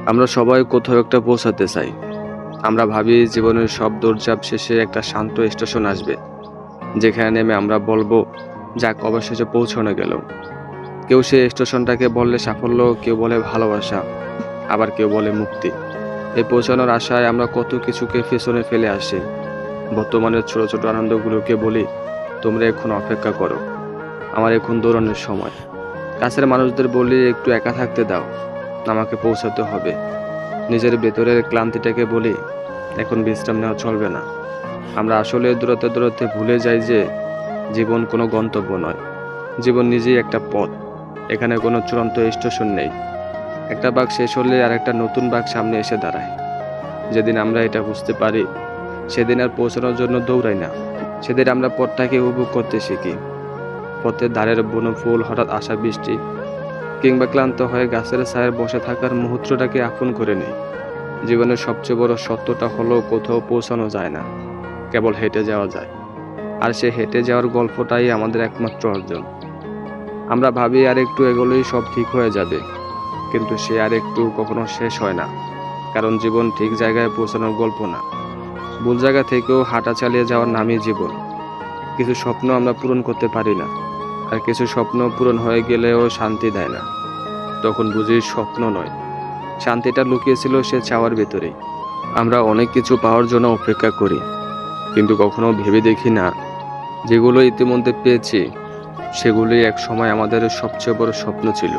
আমরা সবাই কোথাও একটা পৌঁছাতে চাই। আমরা ভাবি জীবনের সব দৌড়ঝাঁপ শেষে একটা শান্ত স্টেশন আসবে, যেখানে নেমে আমরা বলবো, যাক অবশেষে পৌঁছানো গেল। কেউ সেই স্টেশনটাকে বললে সাফল্য, কেউ বলে ভালোবাসা, আবার কেউ বলে মুক্তি। এই পৌঁছানোর আশায় আমরা কত কিছুকে পেছনে ফেলে আসি। বর্তমানের ছোট ছোট আনন্দগুলোকে বলি, তোমরা এখন অপেক্ষা করো, আমার এখন দৌড়ানোর সময়। কাছের মানুষদের বলি, একটু একা থাকতে দাও, আমাকে পৌঁছাতে হবে। নিজের ভেতরের ক্লান্তিটাকে বলি, এখন বিশ্রাম নেওয়া চলবে না। আমরা আসলে দৌড়াতে দৌড়াতে ভুলে যাই যে জীবন কোনো গন্তব্য নয়, জীবন নিজেই একটা পথ। এখানে কোনো চূড়ান্ত স্টেশন নেই। একটা বাঁক শেষ হলে আর একটা নতুন বাঁক সামনে এসে দাঁড়ায়। যেদিন আমরা এটা বুঝতে পারি, সেদিন আর পৌঁছানোর জন্য দৌড়াই না, সেদিন আমরা পথটাকে উপভোগ করতে শিখি। পথের ধারের বনো ফুল, হঠাৎ আসা বৃষ্টি, কিংবা ক্লান্ত হয়ে গাছের ছায়ায় বসে থাকার মুহূর্তটাকে আপন করে নেই। জীবনের সবচেয়ে বড় সত্যটা হলো, কোথাও পৌঁছানো যায় না, কেবল হেঁটে যাওয়া যায়। আর সে হেঁটে যাওয়ার গল্পটাই আমাদের একমাত্র অর্জন। আমরা ভাবি আর একটু এগোলেই সব ঠিক হয়ে যাবে, কিন্তু সে আর একটু কখনো শেষ হয় না। কারণ জীবন ঠিক জায়গায় পৌঁছানোর গল্প না, ভুল জায়গা থেকেও হাঁটা চালিয়ে যাওয়ার নামই জীবন। কিছু স্বপ্ন আমরা পূরণ করতে পারি না, আর কিছু স্বপ্ন পূরণ হয়ে গেলেও শান্তি দেয় না। তখন বুঝি স্বপ্ন নয়, শান্তিটা লুকিয়েছিল সে চাওয়ার ভেতরেই। আমরা অনেক কিছু পাওয়ার জন্য অপেক্ষা করি, কিন্তু কখনো ভেবে দেখি না, যেগুলো ইতিমধ্যে পেয়েছি সেগুলোই এক সময় আমাদের সবচেয়ে বড় স্বপ্ন ছিল।